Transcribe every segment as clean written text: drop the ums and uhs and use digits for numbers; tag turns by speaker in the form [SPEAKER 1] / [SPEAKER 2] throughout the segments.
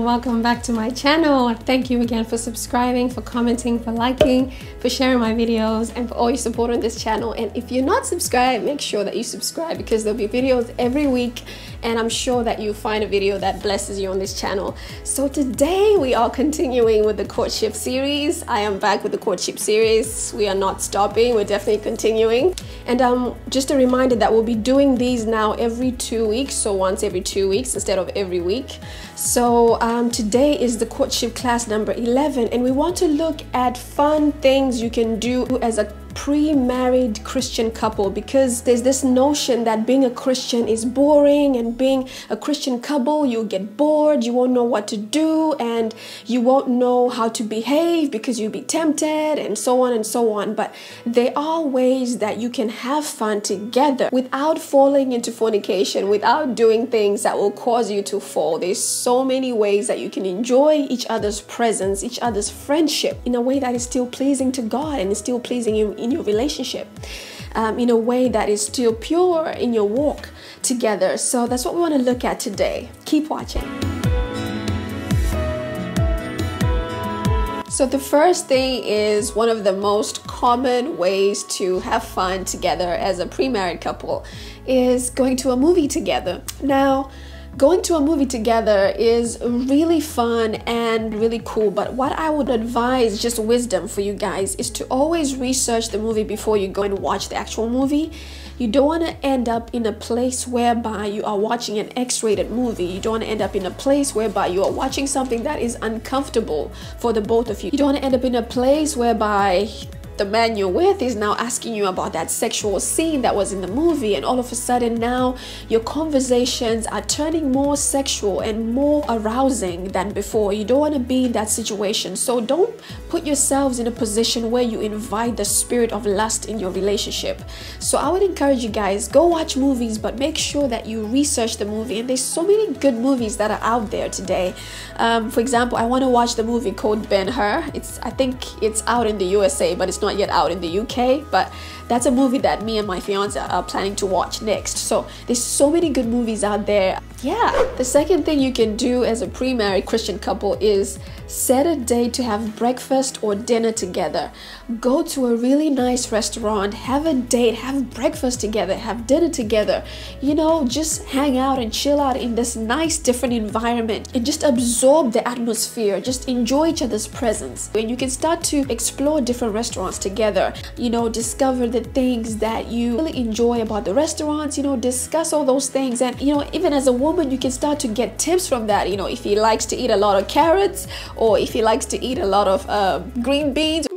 [SPEAKER 1] welcome back to my channel. Thank you again for subscribing, for commenting, for liking, for sharing my videos, and for all your support on this channel. And if you're not subscribed, make sure that you subscribe, because there'll be videos every week, and I'm sure that you'll find a video that blesses you on this channel. So today we are continuing with the courtship series. I am back with the courtship series. We are not stopping, we're definitely continuing. And just a reminder that we'll be doing these now every 2 weeks, so once every 2 weeks instead of every week. So today is the courtship class number 11, and we want to look at fun things you can do as a pre-married Christian couple, because there's this notion that being a Christian is boring, and being a Christian couple, you'll get bored, you won't know what to do, and you won't know how to behave because you'll be tempted, and so on and so on. But there are ways that you can have fun together without falling into fornication, without doing things that will cause you to fall. There's so many ways that you can enjoy each other's presence, each other's friendship, in a way that is still pleasing to God and is still pleasing in your relationship, in a way that is still pure in your walk together. So that's what we want to look at today. Keep watching. So the first thing is, one of the most common ways to have fun together as a pre-married couple is going to a movie together. Now, going to a movie together is really fun and really cool, but what I would advise, just wisdom for you guys, is to always research the movie before you go and watch the actual movie. You don't want to end up in a place whereby you are watching an X-rated movie. You don't want to end up in a place whereby you are watching something that is uncomfortable for the both of you. You don't want to end up in a place whereby the man you're with is now asking you about that sexual scene that was in the movie, and all of a sudden now your conversations are turning more sexual and more arousing than before. You don't want to be in that situation. So don't put yourselves in a position where you invite the spirit of lust in your relationship. So I would encourage you guys, go watch movies, but make sure that you research the movie. And there's so many good movies that are out there today. For example, I want to watch the movie called Ben-Hur. I think it's out in the USA, but it's not yet out in the UK, but that's a movie that me and my fiance are planning to watch next. So there's so many good movies out there. Yeah. The second thing you can do as a pre-married Christian couple is set a date to have breakfast or dinner together. Go to a really nice restaurant, have a date, have breakfast together, have dinner together. You know, just hang out and chill out in this nice different environment and just absorb the atmosphere. Just enjoy each other's presence. And you can start to explore different restaurants together. You know, discover the things that you really enjoy about the restaurants. You know, discuss all those things. And you know, even as a woman, you can start to get tips from that. You know, if he likes to eat a lot of carrots, or if he likes to eat a lot of green beans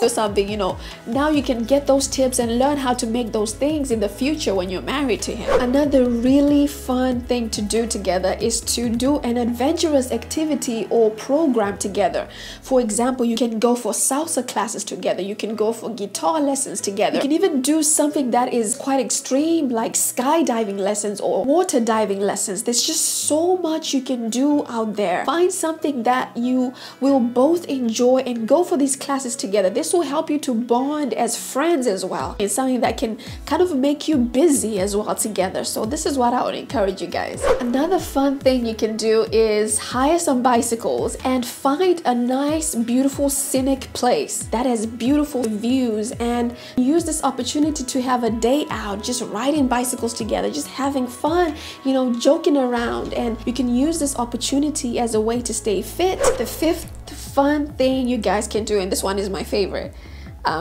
[SPEAKER 1] or something, you know, now you can get those tips and learn how to make those things in the future when you're married to him. Another really fun thing to do together is to do an adventurous activity or program together. For example, you can go for salsa classes together, you can go for guitar lessons together, you can even do something that is quite extreme like skydiving lessons or water diving lessons. There's just so much you can do out there. Find something that you will both enjoy and go for these classes together. This will help you to bond as friends as well. It's something that can kind of make you busy as well together. So this is what I would encourage you guys. Another fun thing you can do is hire some bicycles and find a nice, beautiful, scenic place that has beautiful views, and use this opportunity to have a day out, just riding bicycles together, just having fun, you know, joking around. And you can use this opportunity as a way to stay fit. The fifth fun thing you guys can do, and this one is my favorite,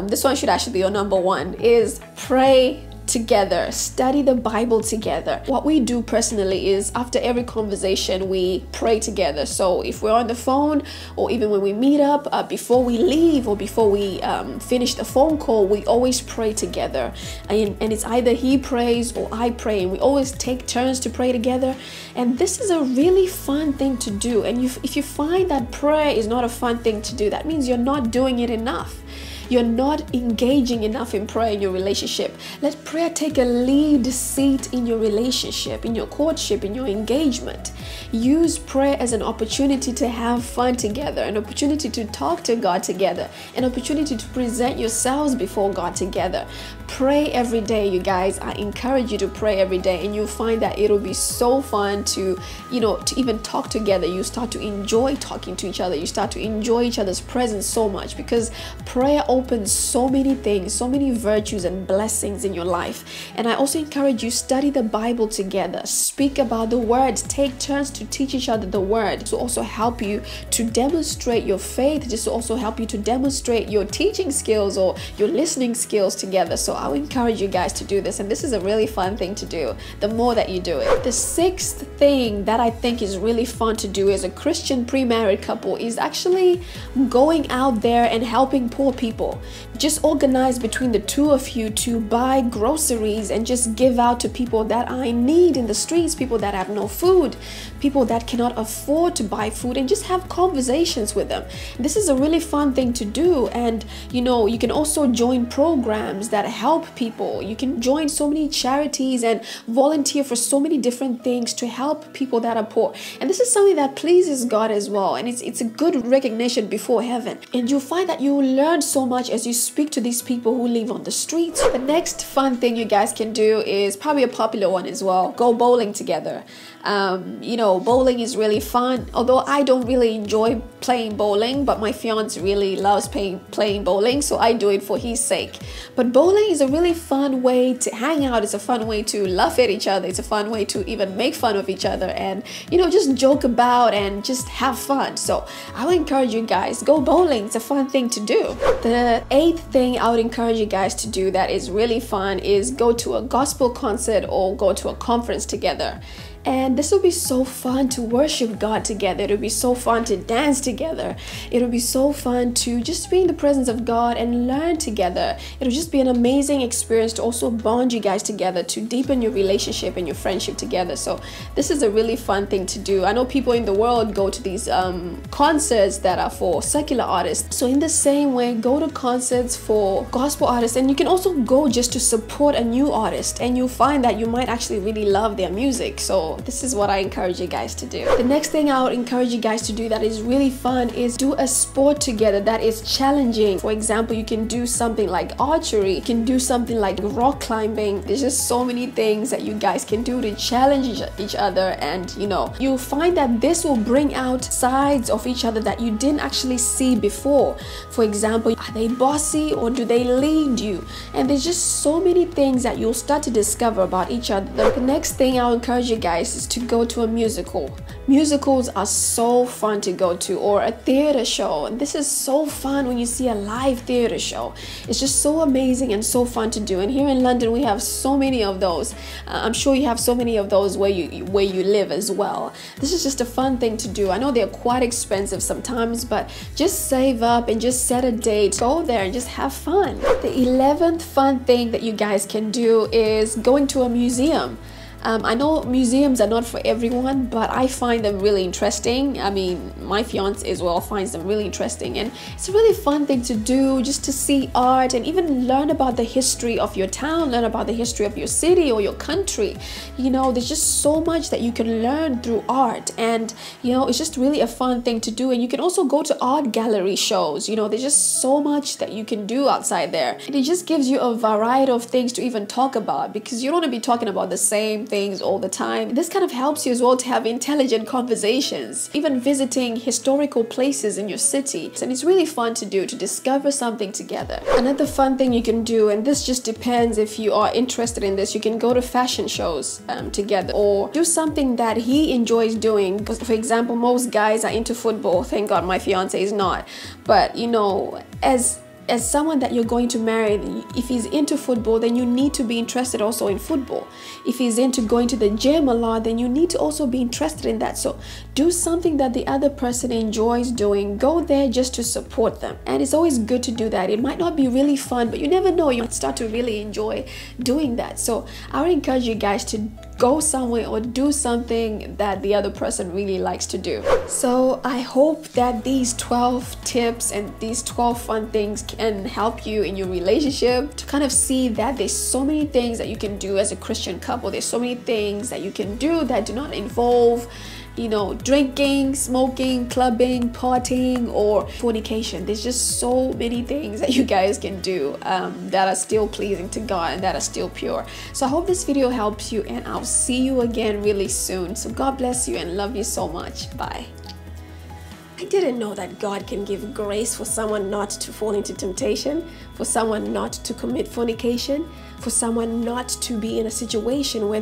[SPEAKER 1] this one should actually be your number one, is pray together. Study the Bible together. What we do personally is, after every conversation, we pray together. So if we're on the phone, or even when we meet up, before we leave or before we finish the phone call, we always pray together. And it's either he prays or I pray, and we always take turns to pray together. And this is a really fun thing to do. And if you find that prayer is not a fun thing to do, that means you're not doing it enough. you're not engaging enough in prayer in your relationship. Let prayer take a lead seat in your relationship, in your courtship, in your engagement. Use prayer as an opportunity to have fun together, an opportunity to talk to God together, an opportunity to present yourselves before God together. Pray every day, you guys. I encourage you to pray every day, and you'll find that it'll be so fun to, to even talk together. You start to enjoy talking to each other. You start to enjoy each other's presence so much, because prayer opens so many things, so many virtues and blessings in your life. And I also encourage you, study the Bible together, speak about the word, take turns to teach each other the word, to also help you to demonstrate your faith, just to also help you to demonstrate your teaching skills or your listening skills together. So I would encourage you guys to do this, and this is a really fun thing to do the more that you do it. The sixth thing that I think is really fun to do as a Christian pre-married couple is actually going out there and helping poor people. Just organize between the two of you to buy groceries and just give out to people that are in need in the streets, people that have no food, people that cannot afford to buy food, and just have conversations with them. This is a really fun thing to do. And you can also join programs that help people. You can join so many charities and volunteer for so many different things to help people that are poor. And this is something that pleases God as well, and it's a good recognition before heaven. And you'll find that you will learn so much as you speak to these people who live on the streets. The next fun thing you guys can do is probably a popular one as well. Go bowling together. Bowling is really fun. Although I don't really enjoy playing bowling, but my fiance really loves playing bowling, so I do it for his sake. But bowling is a really fun way to hang out. It's a fun way to laugh at each other. It's a fun way to even make fun of each other and just joke about and just have fun. So I would encourage you guys, go bowling. It's a fun thing to do. The eighth thing I would encourage you guys to do that is really fun is go to a gospel concert or go to a conference together. And this will be so fun to worship God together. It'll be so fun to dance together. It'll be so fun to just be in the presence of God and learn together. It'll just be an amazing experience to also bond you guys together, to deepen your relationship and your friendship together. So this is a really fun thing to do. I know people in the world go to these concerts that are for secular artists. So in the same way, go to concerts for gospel artists, and you can also go just to support a new artist, and you'll find that you might actually really love their music. So this is what I encourage you guys to do. The next thing I would encourage you guys to do that is really fun is do a sport together that is challenging. For example, you can do something like archery, you can do something like rock climbing. There's just so many things that you guys can do to challenge each other, and you'll find that this will bring out sides of each other that you didn't actually see before. For example, are they bossy or do they lead you? And there's just so many things that you'll start to discover about each other. The next thing I'll encourage you guys is to go to a musical. Musicals are so fun to go to, or a theater show. And this is so fun when you see a live theater show. It's just so amazing and so fun to do. And here in London we have so many of those. I'm sure you have so many of those where you live as well. This is just a fun thing to do. I know they're quite expensive sometimes, but just save up and just set a date, go there and just have fun. The 11th fun thing that you guys can do is going to a museum. I know museums are not for everyone, but I find them really interesting. I mean, my fiance as well finds them really interesting, and it's a really fun thing to do, just to see art and even learn about the history of your town, learn about the history of your city or your country. There's just so much that you can learn through art, and it's just really a fun thing to do. And you can also go to art gallery shows. There's just so much that you can do outside there, and it just gives you a variety of things to even talk about, because you don't want to be talking about the same thing all the time. This kind of helps you as well to have intelligent conversations, even visiting historical places in your city. And it's really fun to do, to discover something together. Another fun thing you can do, and this just depends if you are interested in this, you can go to fashion shows together, or do something that he enjoys doing. For example, most guys are into football. Thank God my fiance is not. But as someone that you're going to marry, if he's into football, then you need to be interested also in football. If he's into going to the gym a lot, then you need to also be interested in that. So do something that the other person enjoys doing. Go there just to support them. And it's always good to do that. It might not be really fun, but you never know, you might start to really enjoy doing that. So I would encourage you guys to go somewhere or do something that the other person really likes to do. So I hope that these 12 tips and these 12 fun things can help you in your relationship to kind of see that there's so many things that you can do as a Christian couple. There's so many things that you can do that do not involve, you know, drinking, smoking, clubbing, partying, or fornication. There's just so many things that you guys can do that are still pleasing to God and that are still pure. So I hope this video helps you, and I'll see you again really soon. So God bless you and love you so much. Bye.
[SPEAKER 2] I didn't know that God can give grace for someone not to fall into temptation, for someone not to commit fornication, for someone not to be in a situation where